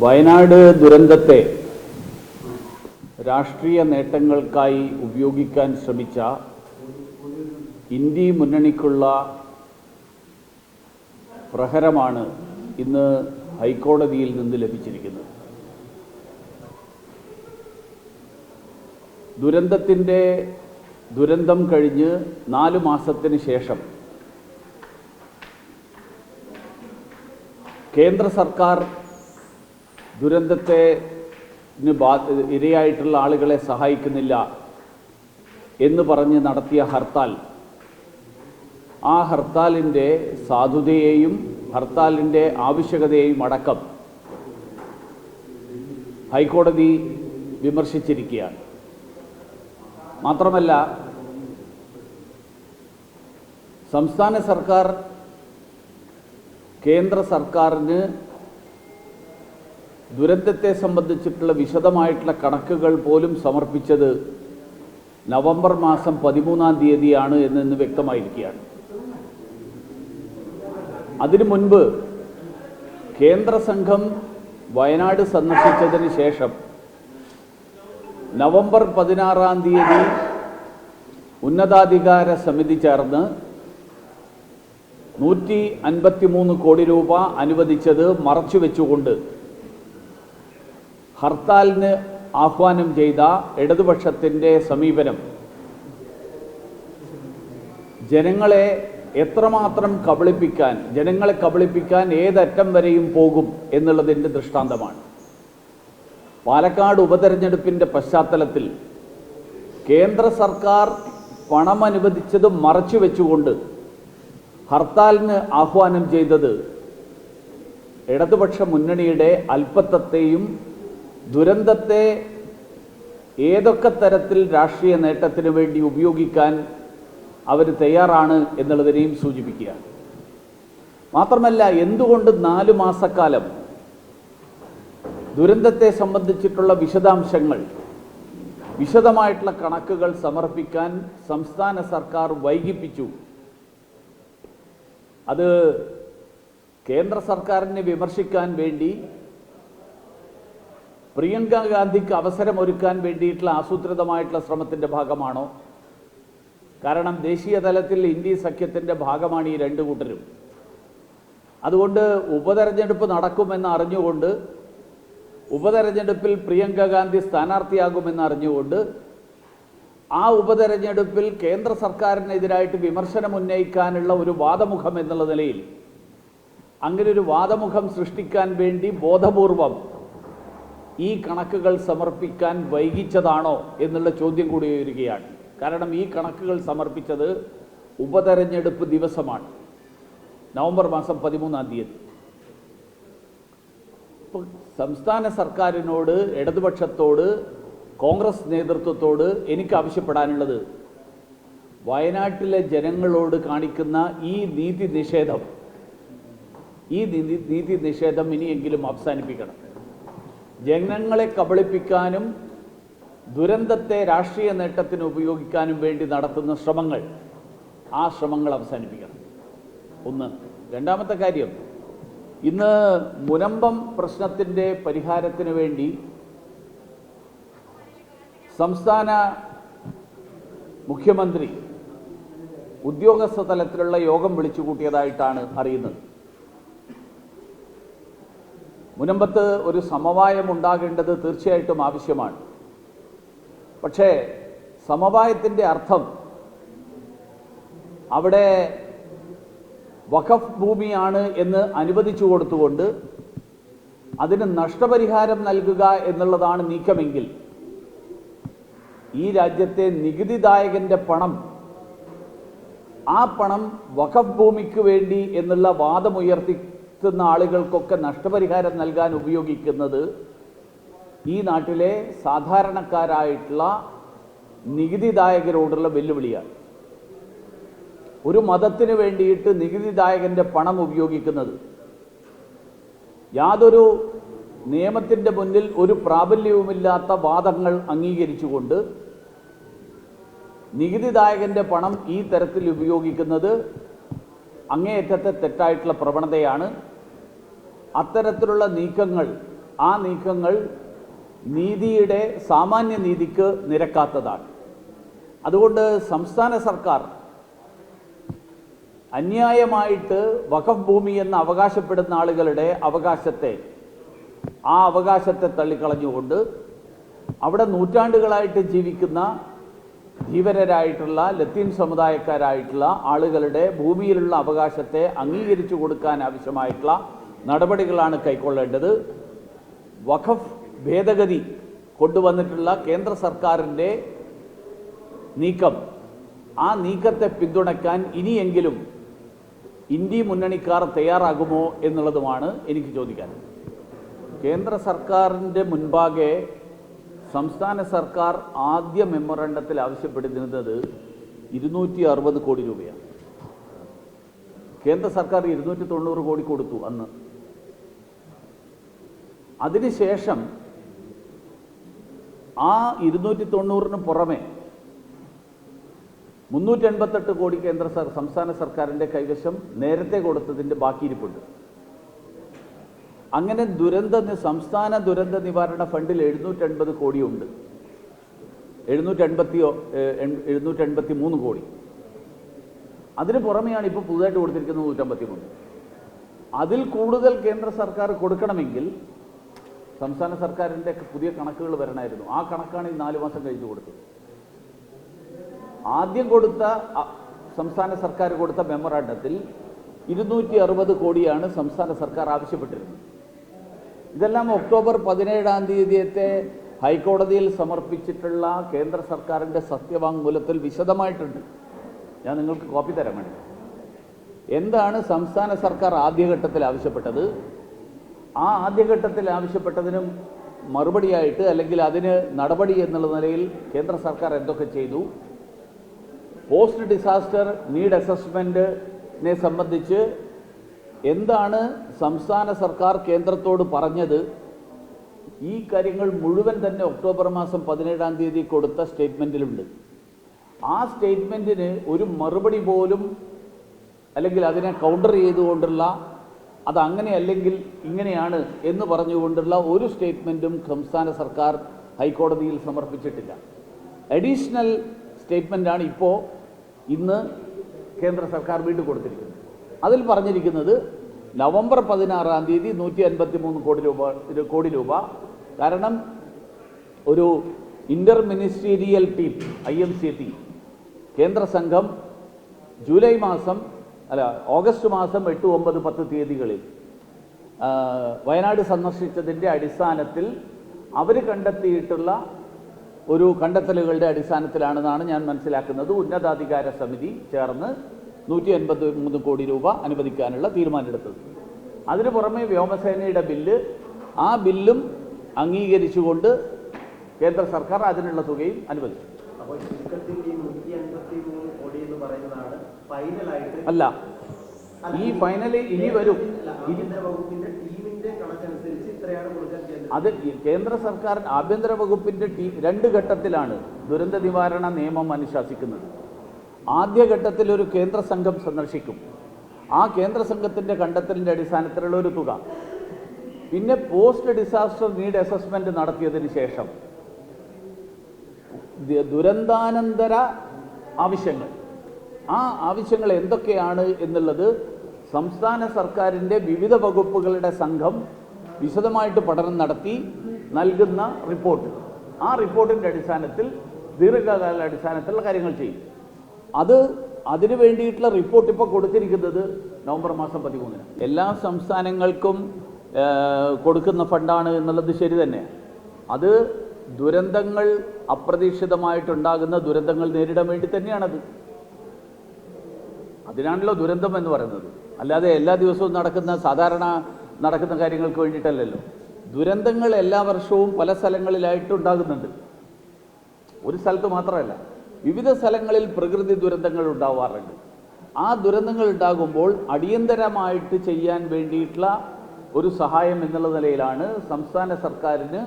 വയനാട് ദുരന്തത്തെ രാഷ്ട്രീയ നേട്ടങ്ങൾക്കായി ഉപയോഗിക്കാൻ ശ്രമിച്ച ഇന്ത്യ മുന്നണിക്കുള്ള പ്രഹരമാണ് ഇന്ന് ഹൈക്കോടതിയിൽ നിന്ന് ലഭിച്ചിരിക്കുന്നത്. ദുരന്തം കഴിഞ്ഞ് 4 മാസത്തിന് ശേഷം കേന്ദ്ര സർക്കാർ ഇരയായിട്ടുള്ള ആളുകളെ സഹായിക്കുന്നില്ല എന്ന് പറഞ്ഞ് നടത്തിയ ഹർത്താൽ, ആ ഹർത്താലിൻ്റെ സാധുതയെയും ഹർത്താലിൻ്റെ ആവശ്യകതയെയും അടക്കം ഹൈക്കോടതി വിമർശിച്ചിരിക്കുകയാണ്. മാത്രമല്ല, സംസ്ഥാന സർക്കാർ കേന്ദ്ര സർക്കാരിന് ദുരന്തത്തെ സംബന്ധിച്ചിട്ടുള്ള വിശദമായിട്ടുള്ള കണക്കുകൾ പോലും സമർപ്പിച്ചത് നവംബർ മാസം 13-ാം തീയതിയാണ് എന്ന് വ്യക്തമായിരിക്കുകയാണ്. അതിനു മുൻപ് കേന്ദ്ര സംഘം വയനാട് സന്ദർശിച്ചതിന് ശേഷം നവംബർ 16-ാം തീയതി ഉന്നതാധികാര സമിതി ചേർന്ന് 153 കോടി രൂപ അനുവദിച്ചത് മറച്ചുവെച്ചുകൊണ്ട് ഹർത്താലിന് ആഹ്വാനം ചെയ്ത ഇടതുപക്ഷത്തിൻ്റെ സമീപനം ജനങ്ങളെ എത്രമാത്രം കബളിപ്പിക്കാൻ ഏതറ്റം വരെയും പോകും എന്നുള്ളതിൻ്റെ ദൃഷ്ടാന്തമാണ്. പാലക്കാട് ഉപതെരഞ്ഞെടുപ്പിൻ്റെ പശ്ചാത്തലത്തിൽ കേന്ദ്ര സർക്കാർ പണം അനുവദിച്ചത് മറച്ചുവെച്ചുകൊണ്ട് ഹർത്താലിന് ആഹ്വാനം ചെയ്തത് ഇടതുപക്ഷ മുന്നണിയുടെ അല്പത്വത്തെയും ദുരന്തത്തെ ഏതൊക്കെ തരത്തിൽ രാഷ്ട്രീയ നേട്ടത്തിന് വേണ്ടി ഉപയോഗിക്കാൻ അവർ തയ്യാറാണ് എന്നുള്ളതിനെയും സൂചിപ്പിക്കുകയാണ്. മാത്രമല്ല, എന്തുകൊണ്ട് 4 മാസക്കാലം ദുരന്തത്തെ സംബന്ധിച്ചിട്ടുള്ള വിശദമായിട്ടുള്ള കണക്കുകൾ സമർപ്പിക്കാൻ സംസ്ഥാന സർക്കാർ വൈകിപ്പിച്ചു? അത് കേന്ദ്ര സർക്കാരിനെ വിമർശിക്കാൻ വേണ്ടി പ്രിയങ്ക ഗാന്ധിക്ക് അവസരമൊരുക്കാൻ വേണ്ടിയിട്ടുള്ള ആസൂത്രിതമായിട്ടുള്ള ശ്രമത്തിൻ്റെ ഭാഗമാണോ? കാരണം ദേശീയ തലത്തിൽ ഇന്ത്യ സഖ്യത്തിൻ്റെ ഭാഗമാണ് ഈ 2 കൂട്ടരും. അതുകൊണ്ട് ഉപതെരഞ്ഞെടുപ്പ് നടക്കുമെന്ന് അറിഞ്ഞുകൊണ്ട്, ഉപതെരഞ്ഞെടുപ്പിൽ പ്രിയങ്ക ഗാന്ധി സ്ഥാനാർത്ഥിയാകുമെന്ന് അറിഞ്ഞുകൊണ്ട്, ആ ഉപതെരഞ്ഞെടുപ്പിൽ കേന്ദ്ര സർക്കാരിനെതിരായിട്ട് വിമർശനം ഉന്നയിക്കാനുള്ള ഒരു വാദമുഖം എന്നുള്ള നിലയിൽ അങ്ങനെ ഒരു വാദമുഖം സൃഷ്ടിക്കാൻ വേണ്ടി ബോധപൂർവം ഈ കണക്കുകൾ സമർപ്പിക്കാൻ വൈകിച്ചതാണോ എന്നുള്ള ചോദ്യം കൂടി ഉയരുകയാണ്. കാരണം ഈ കണക്കുകൾ സമർപ്പിച്ചത് ഉപതെരഞ്ഞെടുപ്പ് ദിവസമാണ്, നവംബർ മാസം 13-ാം തീയതി. ഇപ്പോൾ സംസ്ഥാന സർക്കാരിനോട്, ഇടതുപക്ഷത്തോട്, കോൺഗ്രസ് നേതൃത്വത്തോട് എനിക്ക് ആവശ്യപ്പെടാനുള്ളത്, വയനാട്ടിലെ ജനങ്ങളോട് കാണിക്കുന്ന ഈ നീതി നിഷേധം ഇനിയെങ്കിലും അവസാനിപ്പിക്കണം. ജനങ്ങളെ കബളിപ്പിക്കാനും ദുരന്തത്തെ രാഷ്ട്രീയ നേട്ടത്തിന് ഉപയോഗിക്കാനും വേണ്ടി നടത്തുന്ന ആ ശ്രമങ്ങൾ അവസാനിപ്പിക്കണം. ഒന്ന്. രണ്ടാമത്തെ കാര്യം, ഇന്ന് മുനമ്പം പ്രശ്നത്തിൻ്റെ പരിഹാരത്തിന് വേണ്ടി സംസ്ഥാന മുഖ്യമന്ത്രി ഉദ്യോഗസ്ഥ തലത്തിലുള്ള യോഗം വിളിച്ചു കൂട്ടിയതായിട്ടാണ് അറിയുന്നത്. മുനമ്പത്ത് ഒരു സമവായം ഉണ്ടാകേണ്ടത് തീർച്ചയായിട്ടും ആവശ്യമാണ്. പക്ഷേ സമവായത്തിൻ്റെ അർത്ഥം അവിടെ വഖഫ് ഭൂമിയാണ് എന്ന് അനുവദിച്ചു കൊടുത്തുകൊണ്ട് അതിന് നഷ്ടപരിഹാരം നൽകുക എന്നുള്ളതാണ് നീക്കമെങ്കിൽ, ഈ രാജ്യത്തെ നികുതിദായകന്റെ പണം, ആ പണം വഖഫ് ഭൂമിക്ക് വേണ്ടി എന്നുള്ള വാദമുയർത്തുന്ന ആളുകൾക്കൊക്കെ നഷ്ടപരിഹാരം നൽകാൻ ഉപയോഗിക്കുന്നത് ഈ നാട്ടിലെ സാധാരണക്കാരായിട്ടുള്ള നികുതിദായകരോടുള്ള വെല്ലുവിളിയാണ്. ഒരു മതത്തിന് വേണ്ടിയിട്ട് നികുതിദായകന്റെ പണം ഉപയോഗിക്കുന്നത് യാതൊരു നിയമത്തിൻ്റെ മുന്നിൽ ഒരു പ്രാബല്യവുമില്ലാത്ത വാദങ്ങൾ അംഗീകരിച്ചുകൊണ്ട് നികുതിദായകന്റെ പണം ഈ തരത്തിൽ ഉപയോഗിക്കുന്നത് അങ്ങേയറ്റത്തെ തെറ്റായിട്ടുള്ള പ്രവണതയാണ്. അത്തരത്തിലുള്ള നീക്കങ്ങൾ ആ നീക്കങ്ങൾ നീതിയുടെ സാമാന്യ നീതിക്ക് നിരക്കാത്തതാണ്. അതുകൊണ്ട് സംസ്ഥാന സർക്കാർ അന്യായമായിട്ട് വഖഫ് ഭൂമി എന്ന് അവകാശപ്പെടുന്ന ആളുകളുടെ അവകാശത്തെ തള്ളിക്കളഞ്ഞുകൊണ്ട് അവിടെ നൂറ്റാണ്ടുകളായിട്ട് ജീവിക്കുന്ന ധീവരരായിട്ടുള്ള ലത്തീൻ സമുദായക്കാരായിട്ടുള്ള ആളുകളുടെ ഭൂമിയിലുള്ള അവകാശത്തെ അംഗീകരിച്ചു കൊടുക്കാൻ ആവശ്യമായിട്ടുള്ള നടപടികളാണ് കൈക്കൊള്ളേണ്ടത്. വഖഫ് ഭേദഗതി കൊണ്ടുവന്നിട്ടുള്ള കേന്ദ്ര സർക്കാരിൻ്റെ നീക്കം, ആ നീക്കത്തെ പിന്തുണയ്ക്കാൻ ഇനിയെങ്കിലും ഇന്ത്യ മുന്നണിക്കാർ തയ്യാറാകുമോ എന്നുള്ളതുമാണ് എനിക്ക് ചോദിക്കാൻ. കേന്ദ്ര സർക്കാരിൻ്റെ മുൻപാകെ സംസ്ഥാന സർക്കാർ ആദ്യ മെമ്മോറണ്ടത്തിൽ ആവശ്യപ്പെടുന്നത് 260 കോടി രൂപയാണ്. കേന്ദ്ര സർക്കാർ 290 കോടി കൊടുത്തു അന്ന്. അതിനുശേഷം ആ 290-ന് പുറമെ 388 കോടി സംസ്ഥാന സർക്കാരിൻ്റെ കൈവശം നേരത്തെ കൊടുത്തതിൻ്റെ ബാക്കിയിരിപ്പുണ്ട്. അങ്ങനെ സംസ്ഥാന ദുരന്ത നിവാരണ ഫണ്ടിൽ 780 കോടിയുണ്ട്, 783 കോടി. അതിന് പുറമെയാണ് ഇപ്പോൾ പുതുതായിട്ട് കൊടുത്തിരിക്കുന്നത് 153. അതിൽ കൂടുതൽ കേന്ദ്ര സർക്കാർ കൊടുക്കണമെങ്കിൽ സംസ്ഥാന സർക്കാരിൻ്റെ പുതിയ കണക്കുകൾ വരണമായിരുന്നു. ആ കണക്കാണ് ഈ 4 മാസം കഴിഞ്ഞ് കൊടുത്തത്. ആദ്യം സംസ്ഥാന സർക്കാർ കൊടുത്ത മെമ്മോറാണ്ടത്തിൽ 260 കോടിയാണ് സംസ്ഥാന സർക്കാർ ആവശ്യപ്പെട്ടിരുന്നത്. ഇതെല്ലാം ഒക്ടോബർ 17-ാം തീയതിയത്തെ ഹൈക്കോടതിയിൽ സമർപ്പിച്ചിട്ടുള്ള കേന്ദ്ര സർക്കാരിൻ്റെ സത്യവാങ്മൂലത്തിൽ വിശദമായിട്ടുണ്ട്. ഞാൻ നിങ്ങൾക്ക് കോപ്പി തരാൻ വേണ്ടി. എന്താണ് സംസ്ഥാന സർക്കാർ ആദ്യഘട്ടത്തിൽ ആവശ്യപ്പെട്ടത്? ആ ആദ്യഘട്ടത്തിൽ ആവശ്യപ്പെട്ടതിനും മറുപടിയായിട്ട്, അല്ലെങ്കിൽ അതിന് നടപടി എന്നുള്ള നിലയിൽ കേന്ദ്ര സർക്കാർ എന്തൊക്കെ ചെയ്തു? പോസ്റ്റ് ഡിസാസ്റ്റർ നീഡ് അസസ്മെൻറ്റിനെ സംബന്ധിച്ച് എന്താണ് സംസ്ഥാന സർക്കാർ കേന്ദ്രത്തോട് പറഞ്ഞത്? ഈ കാര്യങ്ങൾ മുഴുവൻ തന്നെ ഒക്ടോബർ മാസം 17-ാം തീയതി കൊടുത്ത സ്റ്റേറ്റ്മെൻറ്റിലുണ്ട്. ആ സ്റ്റേറ്റ്മെൻറ്റിന് ഒരു മറുപടി പോലും, അല്ലെങ്കിൽ അതിനെ കൗണ്ടർ ചെയ്തുകൊണ്ടുള്ള, അതങ്ങനെ അല്ലെങ്കിൽ ഇങ്ങനെയാണ് എന്ന് പറഞ്ഞുകൊണ്ടുള്ള ഒരു സ്റ്റേറ്റ്മെൻറ്റും സംസ്ഥാന സർക്കാർ ഹൈക്കോടതിയിൽ സമർപ്പിച്ചിട്ടില്ല. അഡീഷണൽ സ്റ്റേറ്റ്മെൻറ്റാണ് ഇന്ന് കേന്ദ്ര സർക്കാർ വീണ്ടും കൊടുത്തിരിക്കുന്നത്. അതിൽ പറഞ്ഞിരിക്കുന്നത് നവംബർ 16-ാം തീയതി 153 കോടി രൂപ. കാരണം ഒരു ഇന്റർ മിനിസ്റ്റീരിയൽ ടീം IMCT കേന്ദ്ര സംഘം ഓഗസ്റ്റ് മാസം 8, 9, 10 തീയതികളിൽ വയനാട് സന്ദർശിച്ചതിൻ്റെ അടിസ്ഥാനത്തിൽ അവർ കണ്ടെത്തിയിട്ടുള്ള ഒരു കണ്ടെത്തലുകളുടെ അടിസ്ഥാനത്തിലാണെന്നാണ് ഞാൻ മനസ്സിലാക്കുന്നത്. ഉന്നതാധികാര സമിതി ചേർന്ന് 153 കോടി രൂപ അനുവദിക്കാനുള്ള തീരുമാനമെടുത്തത്. അതിനു പുറമെ വ്യോമസേനയുടെ ബില്ല്, ആ ബില്ലും അംഗീകരിച്ചുകൊണ്ട് കേന്ദ്ര സർക്കാർ അതിനുള്ള തുകയും അനുവദിച്ചു. അല്ല, ഈ ഫൈനൽ ഇനി വരും. അത് കേന്ദ്ര സർക്കാർ ആഭ്യന്തര വകുപ്പിന്റെ രണ്ട് ഘട്ടത്തിലാണ് ദുരന്ത നിവാരണ നിയമം അനുശാസിക്കുന്നത്. ആദ്യഘട്ടത്തിൽ ഒരു കേന്ദ്ര സംഘം സന്ദർശിക്കും. ആ കേന്ദ്ര സംഘത്തിന്റെ കണ്ടെത്തലിന്റെ അടിസ്ഥാനത്തിലുള്ള ഒരു തുക. പിന്നെ പോസ്റ്റ് ഡിസാസ്റ്റർ നീഡ് അസസ്മെന്റ് നടത്തിയതിന് ശേഷം ദുരന്താനന്തര ആവശ്യങ്ങൾ, ആ ആവശ്യങ്ങൾ എന്തൊക്കെയാണ് എന്നുള്ളത് സംസ്ഥാന സർക്കാരിൻ്റെ വിവിധ വകുപ്പുകളുടെ സംഘം വിശദമായിട്ട് പഠനം നടത്തി നൽകുന്ന റിപ്പോർട്ട്, ആ റിപ്പോർട്ടിൻ്റെ അടിസ്ഥാനത്തിൽ ദീർഘകാല അടിസ്ഥാനത്തിലുള്ള കാര്യങ്ങൾ ചെയ്യും. അതിനു വേണ്ടിയിട്ടുള്ള റിപ്പോർട്ട് ഇപ്പോൾ കൊടുത്തിരിക്കുന്നത് നവംബർ മാസം 13-ന്. എല്ലാ സംസ്ഥാനങ്ങൾക്കും കൊടുക്കുന്ന ഫണ്ടാണ് എന്നുള്ളത് ശരി തന്നെ. അത് ദുരന്തങ്ങൾ, അപ്രതീക്ഷിതമായിട്ടുണ്ടാകുന്ന ദുരന്തങ്ങൾ നേരിടാൻ വേണ്ടി തന്നെയാണത്. അതിനാണല്ലോ ദുരന്തം എന്ന് പറയുന്നത്. അല്ലാതെ എല്ലാ ദിവസവും സാധാരണ നടക്കുന്ന കാര്യങ്ങൾക്ക് വേണ്ടിയിട്ടല്ലല്ലോ. ദുരന്തങ്ങൾ എല്ലാ വർഷവും പല സ്ഥലങ്ങളിലായിട്ട് ഉണ്ടാകുന്നുണ്ട്. ഒരു സ്ഥലത്ത് മാത്രമല്ല, വിവിധ സ്ഥലങ്ങളിൽ പ്രകൃതി ദുരന്തങ്ങൾ ഉണ്ടാവാറുണ്ട്. ആ ദുരന്തങ്ങൾ ഉണ്ടാകുമ്പോൾ അടിയന്തരമായിട്ട് ചെയ്യാൻ വേണ്ടിയിട്ടുള്ള ഒരു സഹായം എന്നുള്ള നിലയിലാണ് സംസ്ഥാന സർക്കാരിന്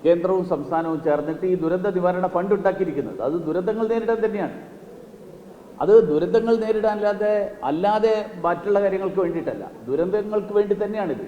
കേന്ദ്രവും സംസ്ഥാനവും ചേർന്നിട്ട് ഈ ദുരന്ത നിവാരണ ഫണ്ട് ഉണ്ടാക്കിയിരിക്കുന്നത്. അത് ദുരന്തങ്ങൾ നേരിടാൻ തന്നെയാണ്. അത് ദുരന്തങ്ങൾ നേരിടാൻ അല്ലാതെ മറ്റുള്ള കാര്യങ്ങൾക്ക് വേണ്ടിയിട്ടല്ല, ദുരന്തങ്ങൾക്ക് വേണ്ടി തന്നെയാണിത്.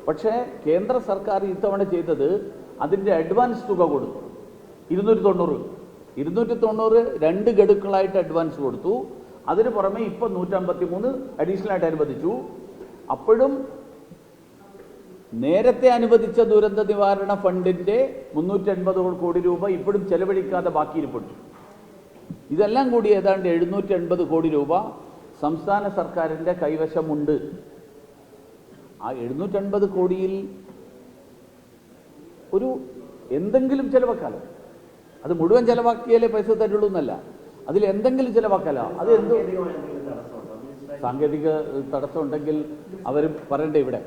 പക്ഷേ കേന്ദ്ര സർക്കാർ ഇത്തവണ ചെയ്തത് അതിൻ്റെ അഡ്വാൻസ് തുക കൊടുത്തു. 290 2 ഗഡുക്കളായിട്ട് അഡ്വാൻസ് കൊടുത്തു. അതിന് പുറമെ ഇപ്പം 153 അഡീഷണൽ ആയിട്ട് അനുവദിച്ചു. അപ്പോഴും നേരത്തെ അനുവദിച്ച ദുരന്ത നിവാരണ ഫണ്ടിൻ്റെ 380 കോടി രൂപ ഇപ്പോഴും ചെലവഴിക്കാതെ ബാക്കിയിരിപ്പുണ്ട്. ഇതെല്ലാം കൂടി ഏതാണ്ട് 780 കോടി രൂപ സംസ്ഥാന സർക്കാരിൻ്റെ കൈവശമുണ്ട്. ആ 780 കോടിയിൽ ഒരു എന്തെങ്കിലും ചിലവാക്കാലോ. അത് മുഴുവൻ ചിലവാക്കിയാലേ പൈസ തരുള്ളൂ എന്നല്ല, അതിൽ എന്തെങ്കിലും ചിലവാക്കാലോ. അത് എന്തോ സാങ്കേതിക തടസ്സം ഉണ്ടെങ്കിൽ അവർ പറയണ്ടേ ഇവിടെ.